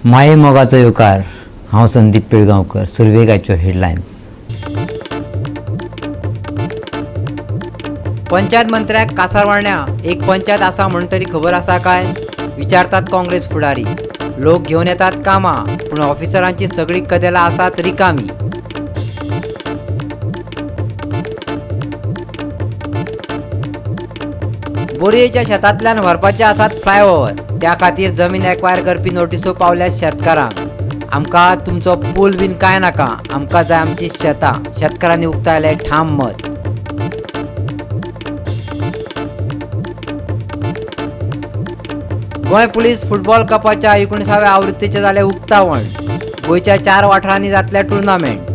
माये मोगाचो येवकार. हांव संदीप पिळगांवकर. सुरवेगाच्यो हेडलायन्स. पंचायत मंत्र्याक कासारवाण्या एक पंचायत आसा म्हणटरी खबर आसा काय? विचारतात काँग्रेस फुडारी. लोक घेवन येतात कामां, पूण ऑफिसरांची सगळी कदेलां आसात रिकामी. बोरयेच्या शेतांतल्यान व्हरपाचे आसात फ्लायओव्हर. त्या खातीर जमीन एक्वायर करपी नोटिसो पावल्या शेतकारांक. आमकां तुमचो पूल बीन कांय नाका, आमकां जाय आमची शेतां. शेतकारांनी उक्तायलें ठाम मत. गोंय पुलीस फुटबॉल कपाच्या 19व्या आवृत्तीचे जाले उक्तावण. गोंयच्या 4 वाठारांनी जातले टुर्नामेंट.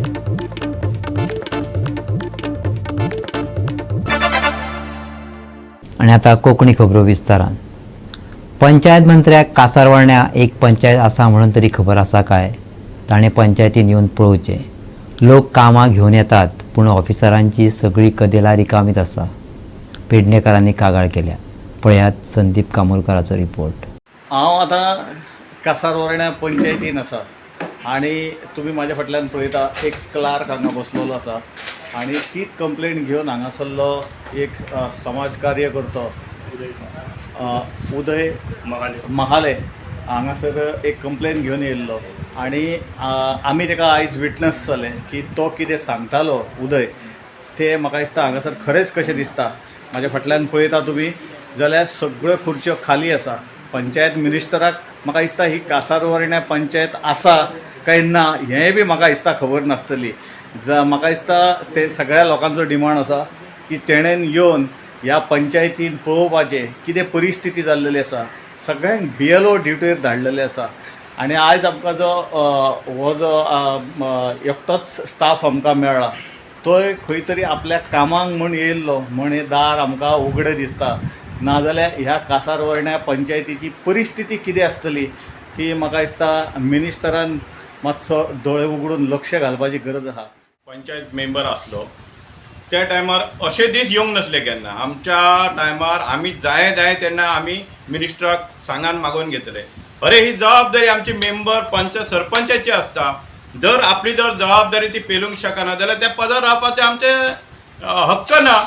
आणि आता कोंकणी खबरो विस्तारान. पंचायत मंत्र्याक कासारवाण्या एक पंचायत आसा म्हणून तरी खबर आसा काय? ताणें पंचायतीन येवन पळोवचें. लोक कामां घेवन येतात, पूण ऑफिसरांची सगळी कदेलां रिकामीच आसा. पेडणेकारांनी कागाळ केल्या. पळयात संदीप कामोलकराचो रिपोर्ट. हांव आतां कासारवाण्या पंचायतीन आसा आनी तुमी म्हाज्या फाटल्यान पळयता एक क्लार्क हांगा बसलेलो आसा आनी तीच कंप्लेंट घेवन हांगासरलो एक समाज कार्यकर्तो उदय महाले हांगासर एक कंप्लेंट घेवन येयल्लो आनी आमी ताका आयज विटनस जाले की तो कितें सांगतालो उदय तें म्हाका दिसता हांगासर खरेंच कशें दिसता. म्हाज्या फाटल्यान पळयता तुमी जाल्यार सगळ्यो खुर्च्यो खाली आसा. पंचायत मिनिस्टराक म्हाका दिसता ही कासारवाण्या पंचायत आसा काय ना हेंय बी म्हाका दिसता खबर नासतली. म्हाका दिसता ते सगळ्या लोकांचो डिमांड आसा की तेणेन येवन ह्या पंचायतीन पळोवपाचें कितें परिस्थिती जाल्लेली आसा. सगळ्यांक BLO ड्युटीर धाडलेले आसा आनी आयज आमकां जो हो जो एकटोच स्टाफ आमकां मेळ्ळा तोय खंय तरी आपल्या कामाक म्हूण येयल्लो म्हण हें दार आमकां उगडें दिसता. नाजाल्यार ह्या कासारवाण्या पंचायतीची परिस्थिती कितें आसतली ही म्हाका दिसता मिनिस्टरान मातसो दोळे उगडून लक्ष घालपाची गरज आसा. पंचायत मेंबर आसलो त्या टायमार अशे दीस येवंक नसले केन्ना. आमच्या टायमार आमी जाय तेन्ना आमी मिनिस्टराक सांगान मागून घेतले. अरे ही जबाबदारी आमची मेंबर सरपंचाची आसता. जर आपली जबाबदारी ती पेलूंक शकना जाल्यार त्या पदार रावपाचें आमचें हक्क ना.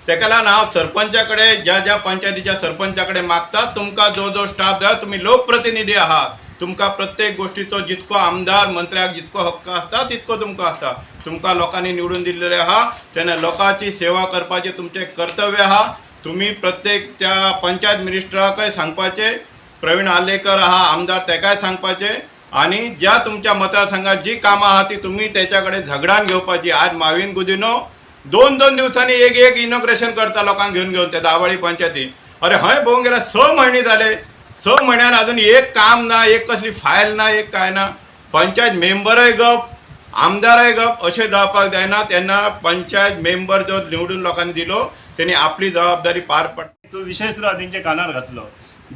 तेका लागून हांव सरपंचा कडेन ज्या पंचायतीच्या सरपंचा कडेन मागतात तुमकां जो स्टाफ जाय तुमी लोकप्रतिनिधी आहात. तुमकां प्रत्येक गोष्टीचो जितको आमदार मंत्र्याक जितको हक्क आसता तितको तुमकां आसता. तुमकां लोकांनी निवडून दिल्लेले आहा तेन्ना लोकांची सेवा करपाचें तुमचें कर्तव्य आहा. तुमी प्रत्येक त्या पंचायत मिनिस्टराकय सांगपाचें. प्रवीण आलेकर आहा आमदार तेकाय सांगपाचें आनी ज्या तुमच्या मतदारसंघात जी कामां आहा ती तुमी तेच्या कडेन झगडान घेवपाची. आज माविन गुदिनो 2 दिवसांनी एक इनॉग्रेशन करता लोकांक घेवन त्या दावळी पंचायती. अरे हय भोवूंक गेल्यार 6 म्हयने जाले. 6 म्हयन्यान अजून एक काम ना, एक कसली फायल ना, एक काय ना. पंचायत मेंबरय गप आमदारय गप अशें जावपाक जायना. तेन्ना पंचायत मेंबर जो निवडून लोकांनी दिलो तेणी आपली जबाबदारी पार पड. तो विशय सुद्दां तेंच्या कानार घातलो.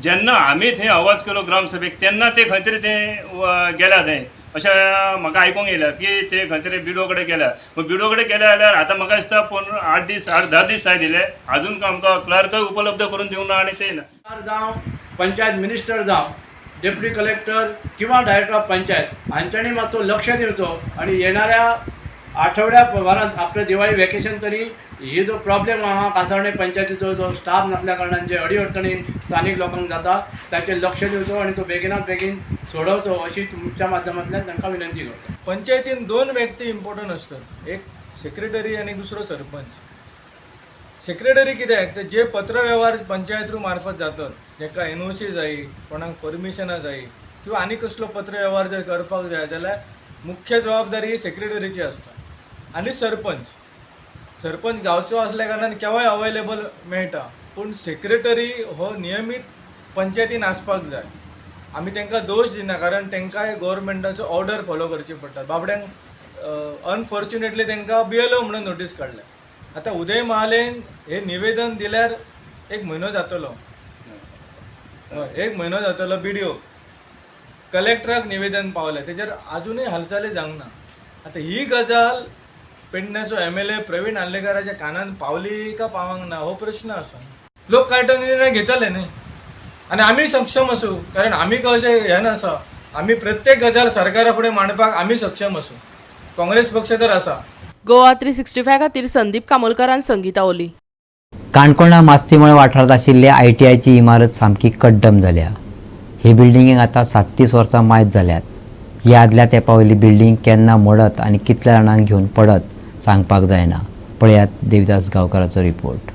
जेन्ना आमी थंय आवाज केलो ग्रामसभेक तेन्ना ते खंय तरी ते गेल्या थंय अशें म्हाका आयकूंक येयला की ते खंय तरी BDO कडेन गेल्या. BDO कडेन गेले जाल्यार आतां म्हाका दिसता 8-10 दीस जाय दिले अजून आमकां क्लर्कय उपलब्ध करून दिवंक ना आनी ते ना. जावं पंचायत मिनिस्टर जावं डेप्युटी कलेक्टर किंवा डायरेक्टर ऑफ पंचायत हांच्यांनी मातसो लक्ष दिवचो आनी येणाऱ्या आठवड्या वरांत आपल्या दिवाळी वेकेशन तरी ही जो प्रॉब्लेम आहा कासारवाण्या पंचायतीचो जो स्टाफ नसल्या कारणान जे अडीअडचणी स्थानीक लोकांक जाता ताचेर लक्ष दिवचो आणि तो बेगिनात बेगीन सोडवचो अशी तुमच्या माध्यमांतल्यान तांकां विनंती करता. पंचायतीन 2 व्यक्ती इम्पॉर्टंट असतात. एक सेक्रेटरी आणि दुसरो सरपंच. सेक्रेटरी कित्याक तर जे पत्रव्यवहार पंचायत थ्रू मार्फत जातात जेका NOC जायी कोणाक परमिशनां जायी किंवा आनी कसलो पत्रव्यवहार जर करपाक जाय जाल्यार मुख्य जबाबदारी ही सेक्रेटरीची आसता. आनी सरपंच गांवचो असल्या कारणान केव्हाय अवेलेबल मेळटा. पूण सेक्रेटरी हो नियमीत पंचायतीन आसपाक जाय. आमी तांकां दोश दिना कारण तांकांय गव्हर्मेंटाचो ऑर्डर फॉलो करची पडटा. बाबड्यांक अनफॉर्च्युनेटली तांकां BLO म्हणून नोटीस काडल्या. आतां उदय महालेन हे निवेदन दिल्यार 1 म्हयनो जातलो. 1 म्हयनो जातलो. BDO कलेक्टराक निवेदन पावलें तेजेर आजुनूय हालचाली जावंक ना. आतां ही गजाल पेडण्याचो MLA प्रवीण आल्लेकराच्या कानान पावली का पावंक ना हो प्रश्न आसा. लोक काय तो निर्णय घेतले न्ही आनी आमी सक्षम आसूं कारण आमी कशें हें नासा आमी प्रत्येक गजाल सरकारा फुडें मांडपाक आमी सक्षम आसूं. काँग्रेस पक्ष तर आसा. गोवा 365 खातीर संदीप कामोलकर आनी संगीता ओली. काणकोणा मास्तीमळ वाठारांत आशिल्ल्या ITIची इमारत सामकी कड्डम जाल्या. हे बिल्डिंगेक आतां 37 वर्सां मायज जाल्यात. ह्या आदल्या तेंपा वयली बिल्डींग केन्ना मोडत आनी कितल्या जाणांक घेवन पडत सांगपाक जायना. पळयात देविदास गांवकाराचो रिपोर्ट.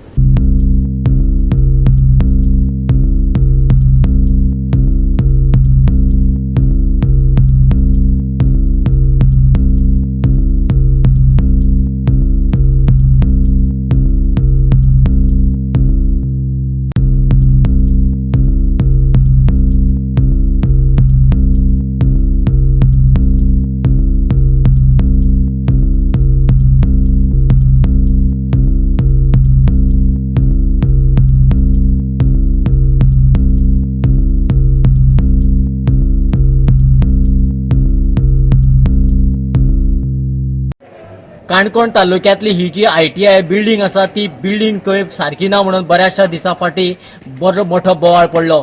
काणकोण तालुक्यांतली ही जी ITI बिल्डींग आसा ती बिल्डींग खंय सारकी ना म्हणून बऱ्याचशा दिसां फाटीं बरो मोठो बोवाळ पडलो.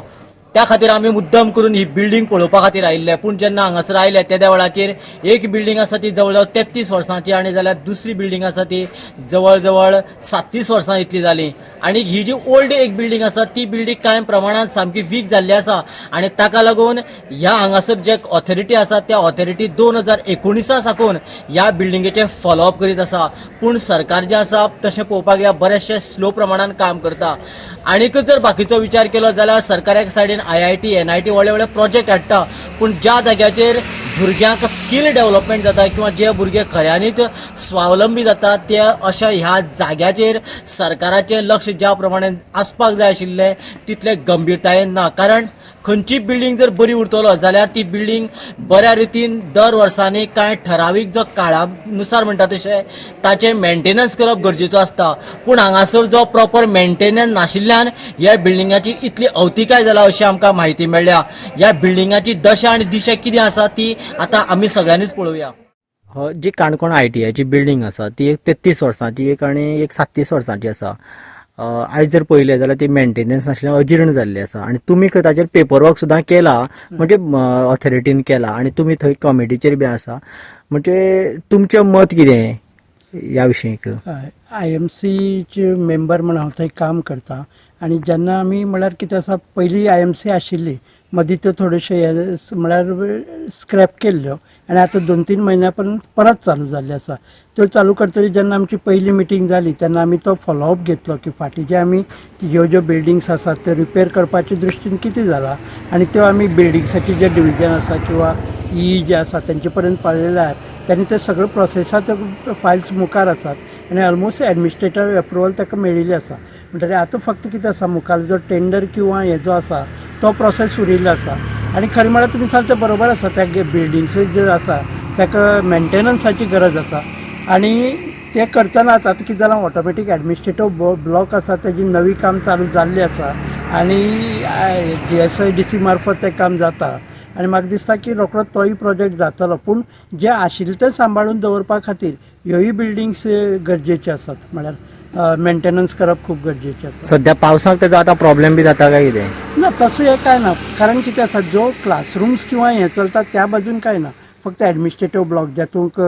त्या खातीर आमी मुद्दम करून ही बिल्डींग पळोवपा खातीर आयिल्ले. पूण जेन्ना हांगासर आयले त्या वेळाचेर एक बिल्डींग आसा ती जवळ जवळ 33 वर्सांची आनी जाल्यार दुसरी बिल्डींग आसा ती जवळ जवळ 37 वर्सां इतली जाली. आनी ही जी ओल्ड एक बिल्डींग आसा ती बिल्डींग कांय प्रमाणात सामकी वीक जाल्ली आसा आनी ताका लागून ह्या हांगासर जे ऑथॉरिटी आसा त्या ऑथॉरिटी 2019 साकून ह्या बिल्डिंगेचे फॉलोअप करीत आसा. पूण सरकार जें आसा तशें पळोवपाक गेल्यार बरेचशे स्लो प्रमाणान काम करता. आनीकच जर बाकीचो विचार केलो जाल्यार सरकार एक सायडीन IIT NIT व्हडले व्हडले प्रोजेक्ट हाडटा. पूण ज्या जाग्याचेर भुरग्यांक स्कील डेव्हलपमेंट जाता किंवा जे भुरगे खऱ्यांनीच स्वावलंबी जातात ते अशा ह्या जाग्याचेर सरकाराचें लक्ष ज्या प्रमाणे आसपाक जाय आशिल्लें तितले गंभीरतायेन ना. कारण खंयची बिल्डींग जर बरी उरतलो जाल्यार ती बिल्डींग बऱ्या रितीन दर वर्सांनी कांय ठरावीक जो काळानुसार म्हणटा तशें ताचें मेंटेनन्स करप गरजेचो आसता. पूण हांगासर जो प्रॉपर मेंटेनन्स नाशिल्ल्यान ह्या बिल्डिंगाची इतली अवतिकाय जाला अशी आमकां म्हायती मेळ्ळ्या. ह्या बिल्डिंगाची दशा आनी दिशा कितें आसा ती आतां आमी सगळ्यांनीच पळोवया. जी काणकोण ITIची बिल्डींग आसा ती एक 33 वर्सांची एक आनी एक 37 वर्सांची आसा. आयज जर पळयलें जाल्यार ती मेंटेनन्स नाशिल्ल्यान अजिर्ण जाल्ली आसा आनी तुमी ताचेर पेपर वर्क सुद्दां केला म्हणजे ऑथॉरिटीन केला आनी तुमी थंय कमिटीचेर बी आसा. म्हणजे तुमचें मत कितें ह्या विशयीक? IMCचे मेंबर म्हणून हांव थंय काम करता आनी जेन्ना आमी म्हळ्यार कितें आसा पयलीं IMC आशिल्ली मदीं त्यो थोड्योश्यो हे म्हळ्यार स्क्रॅप केल्ल्यो आनी आतां 2-3 म्हयन्या परत चालू जाल्ली आसा. त्यो चालू करतरी जेन्ना आमची पयली मिटींग जाली तेन्ना आमी तो फॉलोअप घेतलो की फाटीं जे आमी ह्यो ज्यो बिल्डिंग्स आसात त्यो रिपेर करपाचे दृश्टीन कितें जाला आनी त्यो आमी बिल्डिंग्साचे जे डिविजन आसा किंवा जे आसा तेंचे पर्यंत पाळलेले आहेत. त्यांनी ते सगळं प्रोसेसात फायल्स मुखार आसात आनी ऑलमोस्ट एडमिनिस्ट्रेटिव्ह एप्रुवल ताका मेळिल्ली आसा. म्हणटरी आतां फक्त कितें आसा मुखार जो टेंडर किंवा हे जो आसा तो प्रोसेस उरिल्लो आसा. आनी खरें म्हळ्यार तुमी सांगता बरोबर आसा त्या बिल्डिंग्स जे आसा ताका मेंटेनन्साची गरज आसा आनी ते करतना आतां कितें जालां ऑटोमॅटीक एडमिनिस्ट्रेटिव्ह ब्लॉक आसा तेजी नवी काम चालू जाल्ली आसा आनी GSIDC मार्फत तें काम जाता आनी म्हाका दिसता की रोखडोच तोय प्रोजेक्ट जातलो. पूण जे आशिल्ले ते सांबाळून दवरपा खातीर ह्योय बिल्डिंग्स गरजेचे आसात. म्हळ्यार मेंटेनन्स करप खूब गरजेचें आसा. सध्या पावसाक ताजो आतां प्रॉब्लेम बी जाता काय कितें? ना तसं हे काय ना. कारण कितें आसा जो क्लासरूम्स किंवा हे चलतात त्या बाजून काय ना. फक्त एडमिनिस्ट्रेटिव्ह ब्लॉक जातूंक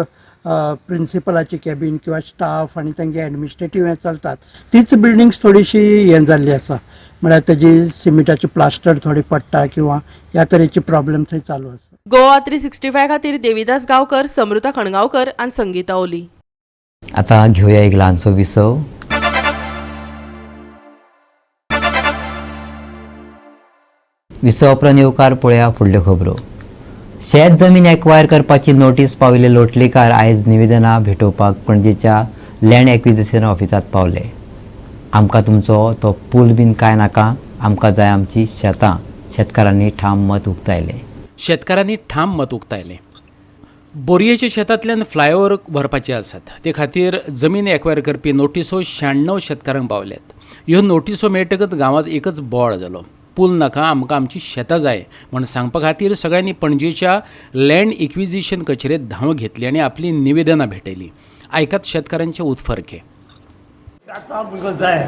प्रिंसिपलाची कॅबीन किंवा स्टाफ आनी तांचे एडमिनिस्ट्रेटिव्ह हे चलतात तीच बिल्डिंग्स थोडीशी हे जाल्ली आसा. म्हळ्यार तेजी सिमेंटाचे प्लास्टर थोडे पडटा किंवा ह्या तरेचे प्रॉब्लेम थंय चालू आसा. गोवा 365 खातीर देविदास गांवकर, समृता खणगांवकर आनी संगीता ओली. आता घेऊया एक ल्हानसो विसव. विसव उपरांत येवकार पळया फुडल्यो खबरो. शेत जमीन एक्वायर करपाची नोटीस पाविल्ले लोटलीकार आयज निवेदनां भेटोवपाक पणजेच्या लँड एक्विजिशन ऑफिसांत पावले. आमकां तुमचो तो पूल बीन कांय नाका, आमकां जाय आमची शेतां. शेतकारांनी ठाम मत उक्तायलें. शेतकारांनी ठाम मत उक्तायलें. बोरयेच्या शेतांतल्यान फ्लायओव्हर व्हरपाचे आसात ते खातीर जमीन एक्वायर करपी नोटिसो 96 शेतकारांक पावल्यात. ह्यो नोटिसो मेळटकच गांवांत एकच बोवाळ जालो. पूल नाका, आमकां आमची शेतां जाय म्हण सांगपा खातीर सगळ्यांनी पणजेच्या लँड एक्विजिशन कचेरेंत धांव घेतली आनी आपली निवेदनां भेटयलीं. आयकात शेतकारांचे उतफर्के. आमकां जाय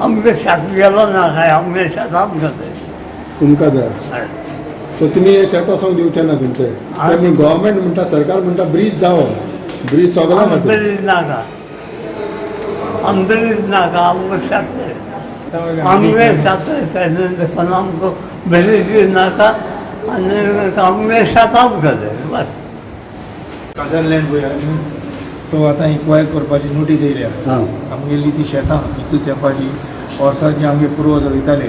आमकां शेत गेलो ना काय आमकां शेतांत जाय. तुमकां जाय सो तुमी हे शेत वचोंक दिवचे ना तुमचे गव्हर्मेंट म्हणटा सरकार म्हणटा ब्रीज जावो ब्रीज सगळ्या खातीर ब्रीज नाका आमकां ब्रीज नाका आमकां शेत आमगे शेत पण आमकां ब्रीज नाका आनी आमगे शेताक जाले बस काजल लँड पळय तो आतां इक्वायर करपाची नोटीस येयल्या आमगेली ती शेतां हितू तेंपाची वर्सां जी आमगे पुर्वज वयताले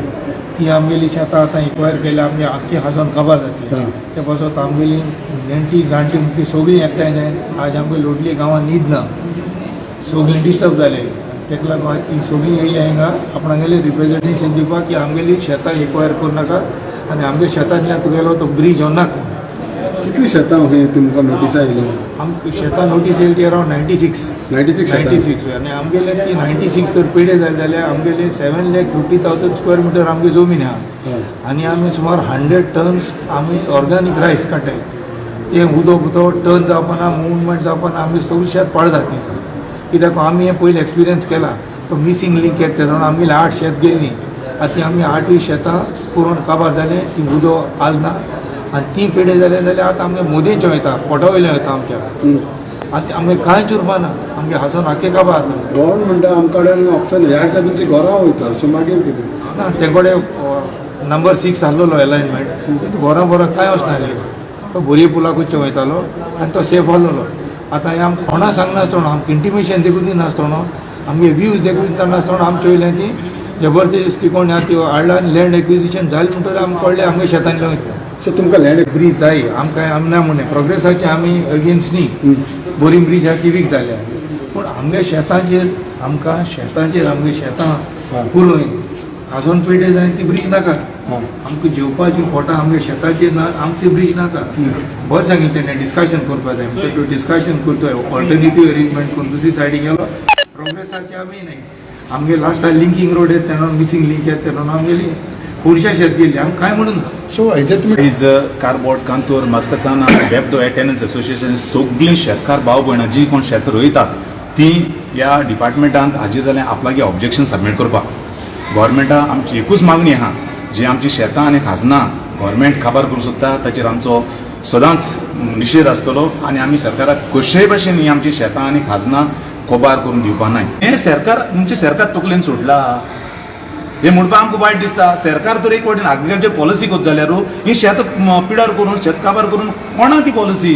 ती आमगेली शेतां आतां इक्वायर केल्या आमगे आख्खी हाजोन काबार जातली ते पासत आमगेली नेणटी जाणटी म्हणटी सगळीं एकठांय जायन आज आमगे लोटली गांवांत न्हीद ना सगळीं डिस्टर्ब जाले तेका लागून ती सगळीं येयल्या हिंगा आपणागेले रिप्रेझेंटेशन दिवपाक की आमगेली शेतां इक्वायर करूं नाका आनी आमगे शेतांतल्यान तुगेलो तो ब्रीज नाका कितली शेतां तुमकां नोटिसा येयली आमकां शेतां नोटीस येयली ती अरावंड 96 आनी आमगेले ती 96 तर पेडे जाले जाल्यार आमगेले 7,50,000 स्क्वेअर मिटर आमगे जमीन आहा आनी आमी सुमार 100 टन्स आमी ऑर्गॅनीक रायस काडटाय ते उदक टर्न जावपाना मुवमेंट जावपाना आमगे सगळी शेत पाड जातली कित्याक आमी हे पयलीं एक्सपिरियन्स केला तो मिसींग लिंक येता तेन्ना आमगेली 8 शेत गेली आतां आमी 8 शेतां करून काबार जाले ती उदक आल ना आनी ती पेडे जाले जाल्यार आतां आमगे मोदींचे वयता पोटा वयल्यान वयता आमच्या आतां आमगे कांयच उरपाना आमगे हाजोन आख्खे काबार गव्हर्मेंट म्हणटा आमचे कडेन ऑप्शन ह्या तुमची घरां वयता सो मागीर कितें ना ते कडेन नंबर 6 आहलोलो अलायनमेंट घरां कांय वचनासली तो बोरये पुलाकूच वयतालो आनी तो सेफ आहलोलो आतां हे आम कोणा सांगनासतना आमकां इंटिमेशन देखून दिनासतना आमगे व्यूज देखून दिनासतना आमचे वयल्यान ती जबरदस्ती कोण ह्या ती हाडला आनी लँड एक्विजिशन जालें म्हणटकीर आमकां कळ्ळें आमगे शेतांतल्यान वयता सो तुमकां लँड ब्रीज जाय आमकां आमी ना म्हणलें प्रोग्रेसाचे आमी अगेन्स्ट न्ही बोरींग ब्रीज आहा ती वीक जाल्या पूण आमगे शेतांचेर आमगे शेतां पुरोय आजून पेडे जाय ती ब्रीज नाका आमकां जेवपाची पोटां आमगे शेताचेर ना आमकां ती ब्रीज नाका बरें सांगितलें तेणें डिस्कशन करपा जाय म्हणटा डिस्कशन करता ऑल्टरनेटीव अरेंजमेंट करून दुसरी सायडीक गेलो प्रोग्रेसाचे आमी न्ही आमगे लास्टाक लिंकींग रोड येता तेन्ना मिसींग लिंक येता तेन्ना आमगेली पुरुषा शेत गेली आमी कांय म्हणून ना सो हेजे तुमी इज कारबोट कांतूर मास्कसाना वेबदो टेनन्स असोसिएशन सगळीं शेतकार भाव भयणां जी कोण शेत रोयतात ती ह्या डिपार्टमेंटांत हाजीर जाल्यार आपल्यागे ऑब्जेक्शन सबमीट करपाक गोवोरमेंटा आमची एकूच मागणी आहा जी आमची शेतां आनी खाजनां गोवोरमेंट काबार करूंक सोदता ताचेर आमचो सदांच निशेध आसतलो आनी आमी सरकाराक कशेय भशेन ही आमची शेतां आनी खाजनां कोबार करून दिवपा नाय हे सरकार तकलेन सोडला हे म्हणपाक आमकां वायट दिसता सरकार तर एक वाटेन एग्रीकल्चर पॉलिसी करता जाल्यार ही शेत पिडार करून शेत काबार करून कोणाक ती पॉलिसी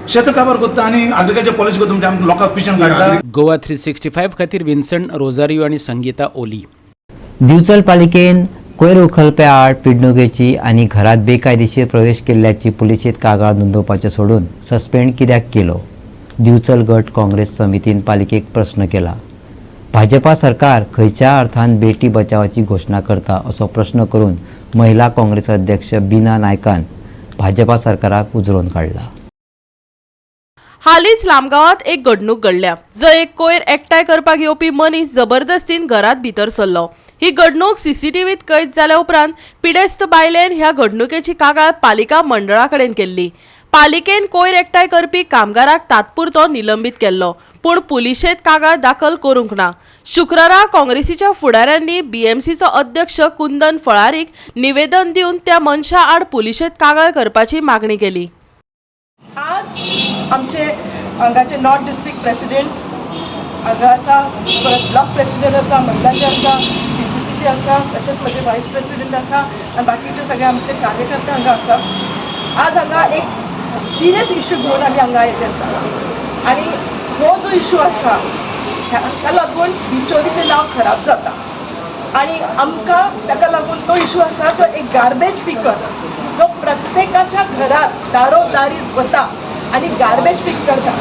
शेत काबार करता आनी एग्रीकल्चर पॉलिसी करता म्हणजे आमकां लोकांक पिशण काडटा गोवा 365 खातीर विन्संट रोजारियो आनी संगीता ओली. दिवचल पालिकेन कोयर उखलपे आड पिडणुकेची आनी घरात बेकायदेशीर प्रवेश केल्ल्याची पुलिशेंत कागाळ नोंदवपाचें सोडून सस्पेंड कित्याक केलो? दिवचल गट काँग्रेस समितीन पालिकेक प्रश्न केला. भाजपा सरकार खंयच्या अर्थान बेटी बचावाची घोशणा करता असो प्रश्न करून महिला काँग्रेस अध्यक्ष बीना नायकान भाजपा सरकाराक उजळोवन काडला. हालींच लामगांवांत एक घडणूक घडल्या जंय एक कोयर एकठांय करपाक येवपी मनीस जबरदस्तीन घरात भितर सरलो. ही घडणूक सीसीटीव्हीत कैद जाल्या उपरांत पिडेस्त बायलेन ह्या घडणुकेची कागाळ पालिका मंडळा कडेन केल्ली. पालिकेन कोयर एकठांय करपी कामगाराक तात्पुरतो निलंबीत केल्लो पूण पुलिशेंत कागाळ दाखल करूंक ना. शुक्रारा काँग्रेसीच्या फुडाऱ्यांनी बीएमसीचो अध्यक्ष कुंदन फळारीक निवेदन दिवन त्या मनशा आड पुलिशेंत कागाळ करपाची मागणी केली. आज आमचे हांगाचे नॉर्थ डिस्ट्रिक्ट प्रेसिडेंट हांगा आसा, परत ब्लॉक प्रेसिडेंट आसा, महिलांचे आसा, PCCचे आसा, तशेंच म्हजे वायस प्रेसिडेंट आसा आनी बाकीचे सगळे आमचे कार्यकर्ते हांगा आसा. आज हांगा एक सिरियस इश्यू घेवन आमी हांगा येयले आसा आनी हो जो इश्यू आसा ताका लागून बिचोलीचें नांव खराब जाता आनी आमकां ताका लागून तो इश्यू आसा तो एक गार्बेज पिकर जो प्रत्येकाच्या घरात दारोदारी वता आनी गार्बेज पीक करता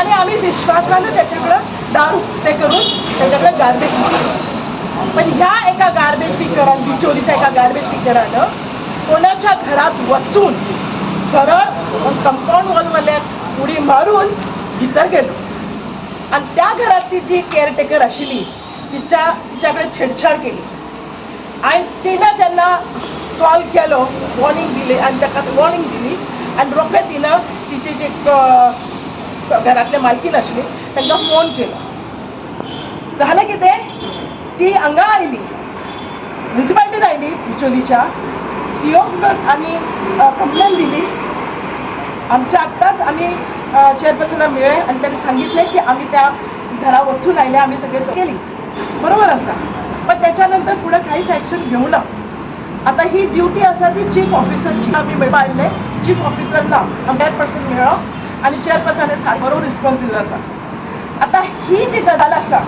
आनी आमी विश्वासान त्याच्या कडेन दार उक्ते करून त्याच्या कडेन गार्बेज पिकता. पण ह्या एका गार्बेज पिकरान बिचोलीच्या एका गार्बेज पिकरान कोणाच्या घरात वचून सरळ कंपाऊंड वॉलवाल्याक उडी मारून भितर गेलो आणि त्या घरातली जी केअरटेकर आशिल्ली तिच्या कडेन छेडछाड केली आणि तिनं जेन्ना कॉल केलो वॉर्निंग दिली आणि ताका वॉर्निंग दिली आणि रोखडे तिनं तिचे जे घरातले मालकीन आशिल्ली तांकां फोन केलो. जालें कितें ती हांगा आयली म्युनिसिपालिटीन आयली बिचोलीच्या CO आणि कंप्लेंट दिली. आमच्या आत्ताच आम्ही चेअरपर्सनला मिळे आणि त्यांनी सांगितले की आम्ही त्या घरा वचून आयले, आम्ही सगळे केली, बरोबर असा. पण त्याच्यानंतर पुढे काहीच ॲक्शन घेऊ ना. आता ही ड्युटी असा ती चीफ ऑफिसरची. आम्ही पाहिले चीफ ऑफिसरला 100% मिळव आणि चेअरपर्सनने बरोबर रिस्पॉन्स दिला असा. आता ही जी गजाल असा,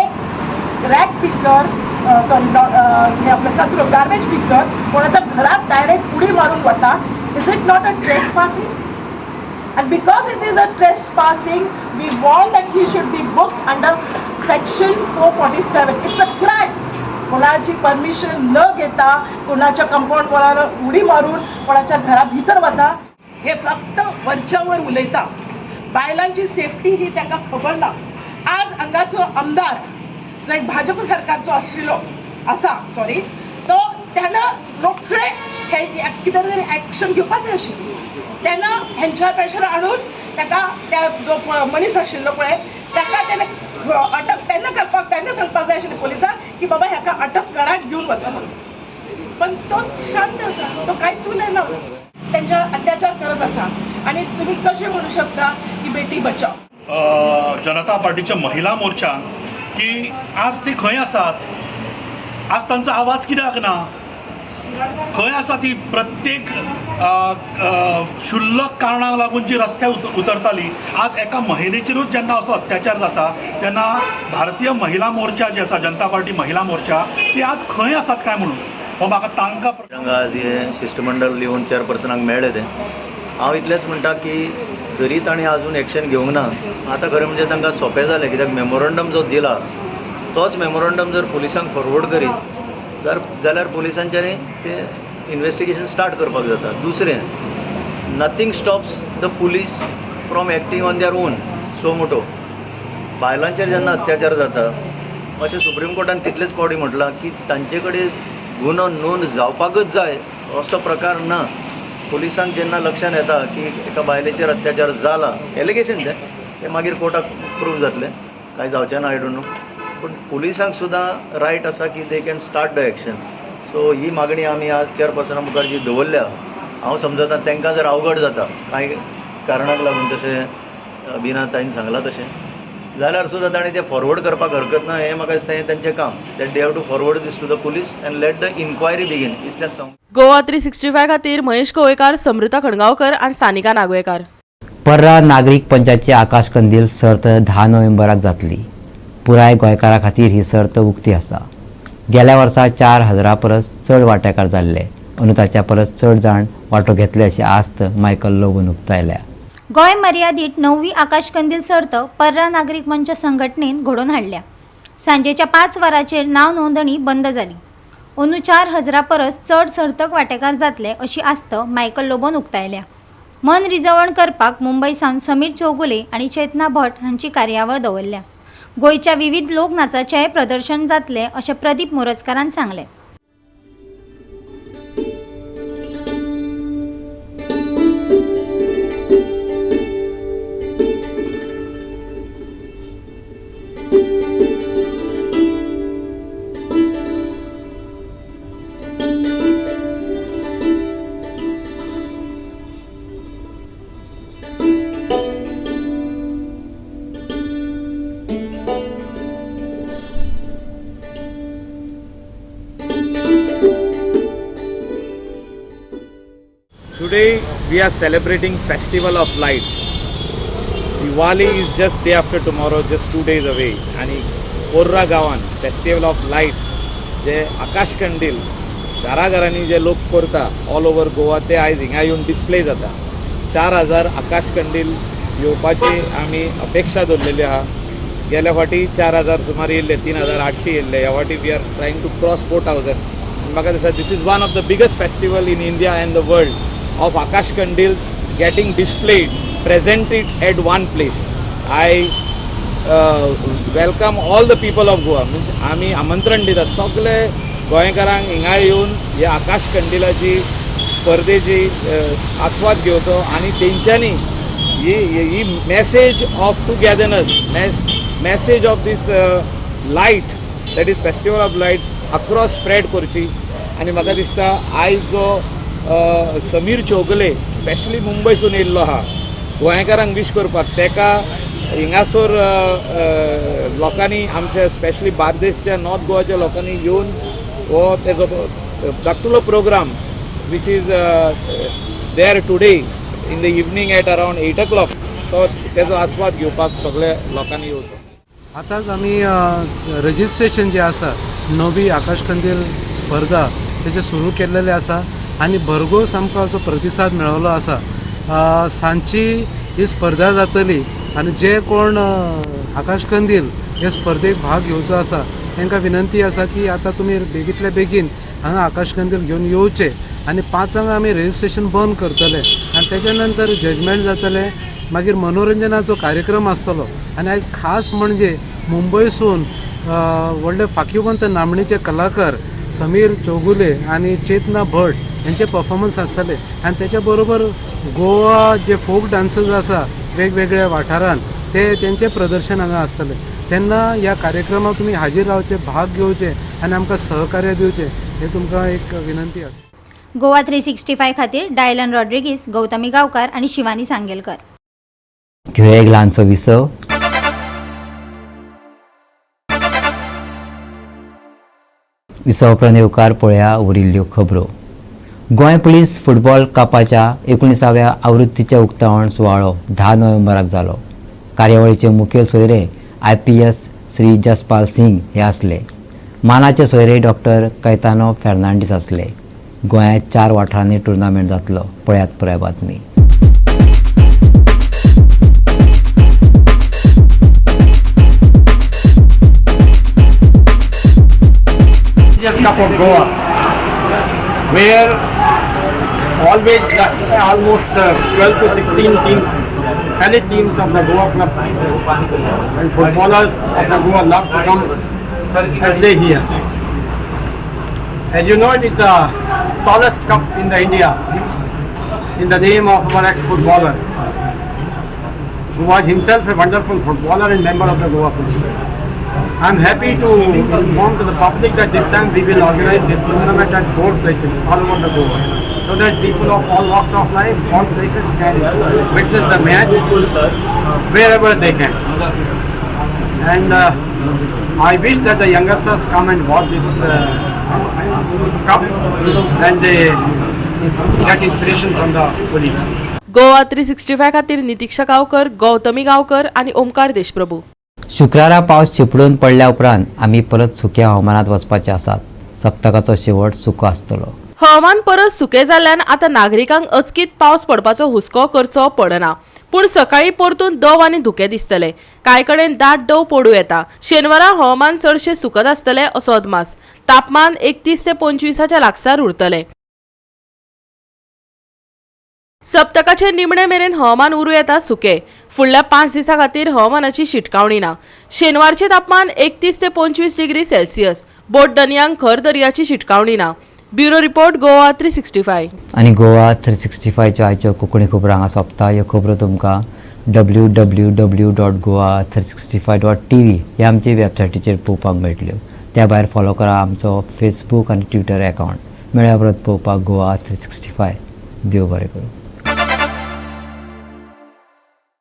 एक रॅक पिकर हे आपलं कचरो गार्बेज पिकर कोणाच्या घरात डायरेक्ट उडी मारून वता, is it not a trespassing? And because it is a trespassing, we want that he should be booked under section 447. It's a crime. कोणाची परमिशन न घेता कोणाच्या कंपाऊंड वॉलाला उडी मारून कोणाच्या घरात भितर वता, हे फक्त वरच्यावर उलयता. बायलांची सेफ्टी ही ताका खबर ना. आज हांगाचो आमदार जर भाजप सरकारचो आशिल्लो आसा, सॉरी, तो त्यानं रोखडे हे कितें तरी ॲक्शन घेवपाचें आशिल्लें. त्यानं हेंच्या प्रेशर हाडून ताका त्या जो मनीस आशिल्लो पळय ताका तेणें अटक तेन्ना करपाक, तेन्ना सांगपाक जाय आशिल्लें पुलिसांक की बाबा हेका अटक करात घेवन वचा म्हणून. पण तो शांत आसा, तो कांयच उलयना, तेंच्या अत्याचार करत आसा. आणि तुम्ही कशें म्हणू शकता की बेटी बचाव? जनता पार्टीच्या महिला मोर्चा की आज ते खंय आसात? आज तांचो आवाज कित्याक ना? खंय आसा ती? प्रत्येक क्षुल्लक कारणाक लागून जी रस्त्यार उतरताली, आज एका महिलेचेरूच जेन्ना असो अत्याचार जाता तेन्ना भारतीय महिला मोर्चा जी आसा, जनता पार्टी महिला मोर्चा, ती आज खंय आसात काय म्हणून हो म्हाका तांकां आज हे शिष्टमंडळ लिहून चेअरपर्सनाक मेळ्ळे ते. हांव इतलेंच म्हणटा की जरी ताणें आजून एक्शन घेवंक ना, आतां खरें म्हणजे तांकां सोंपें जालें, कित्याक मेमोरंडम जो दिला तोच मेमोरंडम जर पुलिसांक फॉरवर्ड करीत जाल्यार पुलिसांच्यांनी ते इन्वेस्टिगेशन स्टार्ट करपाक जाता. दुसरें, nothing stops the police from acting on their own suo motu. बायलांचेर जेन्ना अत्याचार जाता, अशें सुप्रीम कोर्टान कितलेच फावटी म्हटलां की तांचे कडेन गुन्हो नोंद जावपाकच जाय असो प्रकार ना. पुलिसांक जेन्ना लक्षांत येता की एका बायलेचेर अत्याचार जाला, एलिगेशन ते मागीर कोर्टाक प्रूव जातलें, कांय जावचें ना, आय डोंट नो. पण पुलिसांक सुद्दां रायट आसा की they can start the action. So ही मागणी आमी आज चेअरपर्सना मुखार जी दवरल्या, हांव समजता तांकां जर अवघड जाता कांय कारणाक लागून, जशें बिना ताईन सांगलां तशें, जाल्यार सुद्दां ताणें तें फॉरवर्ड करपाक हरकत ना. हें म्हाका दिसता हें तेंचें काम, that they have to forward this to the police and let the inquiry begin. इतलेंच सांग. गोवा 365 खातीर महेश कवळेकार, समृता खणगांवकर आनी सानिका नागवेकार. पर्रा नागरीक पंचायतची आकाश कंदील सर्त 10 नोव्हेंबराक जातली. पुराय गोंयकारां खातीर ही सर्त उक्ती आसा. गेल्या वर्सा 4,000 परस चड वांटेकार जाल्ले, अंदू ताच्या परस चड जाण वांटो घेतले अशी आस्त मायकल लोबन उक्तायल्या. गोंय मर्यादीत 9वी आकाश कंदील सर्त पर्रा नागरीक मंच संघटनेन घडोवन हाडल्या. सांजेच्या 5 वरांचेर नांव नोंदणी बंद जाली. अंदू 4,000 परस चड सर्तक वांटेकार जातले अशी आस्त मायकल लोबन उक्तायल्या. मन रिजवण करपाक मुंबयसावन समीर चौगुले आनी चेतना भट हांची कार्यावळ दवरल्या. गोंयच्या विविध लोकनाचाचेंय प्रदर्शन जातलें अशें प्रदीप मोरजकारान सांगलें. Today we are celebrating Festival of Lights. Diwali is just day after tomorrow, just 2 days away. आणि पोर्रा गांवान फेस्टिवल ऑफ लायट्स जे आकाश कंदील घराघरांनी जे लोक करता ऑल ओवर गोवा, ते आयज हिंगा येवन डिस्प्ले जाता. 4,000 आकाश कंदील येवपाची आमी अपेक्षा दवरलेली आहा. गेल्या फावटी 4,000 सुमार येयल्ले, 3,800 येयल्ले. ह्या फावटी we are trying to cross 4,000. म्हाका दिसता this is one of the biggest festival in India and the world of Akash Kandils getting displayed, presented at one place. I welcome all the people of Goa. Means आमी आमंत्रण दिता सगळे गोंयकारांक हिंगा येवन ह्या आकाश कंदिलाची स्पर्धेची आस्वाद घेवचो आनी तेंच्यांनी ही message of togetherness, message of this light, that is festival of lights, across spread करची आनी म्हाका दिसता आयज जो समीर चौगुले स्पेशली मुंबयसून येयल्लो आहा गोंयकारांक विश करपाक, तेका हिंगासर लोकांनी आमच्या स्पेशली बार्देसच्या नॉर्थ गोवाच्या लोकांनी येवन हो तेजो धाकटुलो program which is there today in the evening at around 8 o'clock तो तेजो आस्वाद घेवपाक सगळ्या लोकांनी येवचो. आतांच आमी रजिस्ट्रेशन जे आसा नवी आकाशकंदील स्पर्धा तेजे सुरू केल्लेले आसा आनी भरघोस आमकां असो प्रतिसाद मेळिल्लो आसा. सांजची ही स्पर्धा जातली आनी जे कोण आकाशकंदील हे स्पर्धेक भाग घेवचो आसा तांकां विनंती आसा की आतां तुमी बेगींतल्या बेगीन हांगा आकाशकंदील घेवन येवचे आनी 5 आमी रजिस्ट्रेशन बंद करतले आनी तेच्या नंतर जजमेंट जातले. मागीर मनोरंजनाचो कार्यक्रम आसतलो आनी आयज खास म्हणजे मुंबयसून व्हडले फाकीवंत नामणेचे कलाकार समीर चौगुले आनी चेतना भट यांचे परफॉर्मन्स आसतले आनी त्याच्या बरोबर गोवा जे फोक डान्सर्स आसा वेगवेगळ्या वाठारांत तेंचे प्रदर्शन हांगा आसतलें. तेन्ना ह्या कार्यक्रमाक तुमी हाजीर रावचे, भाग घेवचे आनी आमकां सहकार्य दिवचे हे तुमकां एक विनंती आसा. गोवा 365 खातीर डायलन रॉड्रिगीस, गौतमी गांवकार आणि शिवानी सांगेलकर. घेऊया एक ल्हानसो विसव. विसव उपरांत येवकार पळया उरिल्ल्यो खबरो. गोंय पुलीस फुटबॉल कपाच्या 19व्या आवृत्तीचे उक्तावण सुवाळो 10 नोव्हेंबराक जालो. कार्यावळीचे मुखेल सोयरे IPS श्री जसपाल सिंग हे आसले. मानाचे सोयरे डॉक्टर कैतानो फेर्नांडीस आसले. गोंयांत 4 वाठारांनी टुर्नामेंट जातलो. पळयात पुराय बातमी. Cup of Goa, where almost 12 to 16 teams, elite teams of the Goa club and footballers of the Goa love to come and play here. As you know, it is the tallest cup in the India, in the name of our ex-footballer, who was himself a wonderful footballer and member of the Goa police. I am happy to inform to the public that this time we will organize this tournament at 4 places all over the Goa, so that people of all walks of life, all places can witness the match wherever they can. And I wish that the youngsters come and watch this cup and they get inspiration from the police. Goa 365 खातीर नितीक्षा गांवकर, गौतमी गांवकर आणि ओमकार देशप्रभू. शुक्रारा पावस चिपडून पडल्या उपरांत आमी परत सुक्या हवामानात वचपाचे आसात. सप्तकाचो शेवट सुको आसतलो. हवामान परत सुके जाल्ल्यान आता नागरिकांक अचकीत पावस पडपाचो हुस्को करचो पडना. पूण सकाळी परतून दव आनी धुके दिसतले. कांय कडेन दाट दव पडूं येता. शेनवारा हवामान चडशे सुकत आसतले असो अदमास. तापमान 31 ते 25च्या लागसार उरतले. सप्तकाचे निमणे मेरेन हवामान उरूं येता सुके. फुडल्या 5 दिसां खातीर हवामानाची शिटकावणी ना. शेनवारचे तापमान 31 ते 25 डिग्री सेल्सियस. बोट दनयांक खर दर्याची शिटकावणी ना. Bureau report Goa 365. आणि गोवा 365च्यो आयच्यो कोंकणी खबरो हांगा सोंपता. ह्यो खबरो तुमकां www.goa365.tv ह्या आमचे वेबसायटीचेर पळोवपाक मेळटल्यो. त्या भायर फॉलो करा आमचो फेसबूक आनी ट्विटर अकावंट. मेळ्या परत पळोवपाक गोवा 365. देव बरें करूं.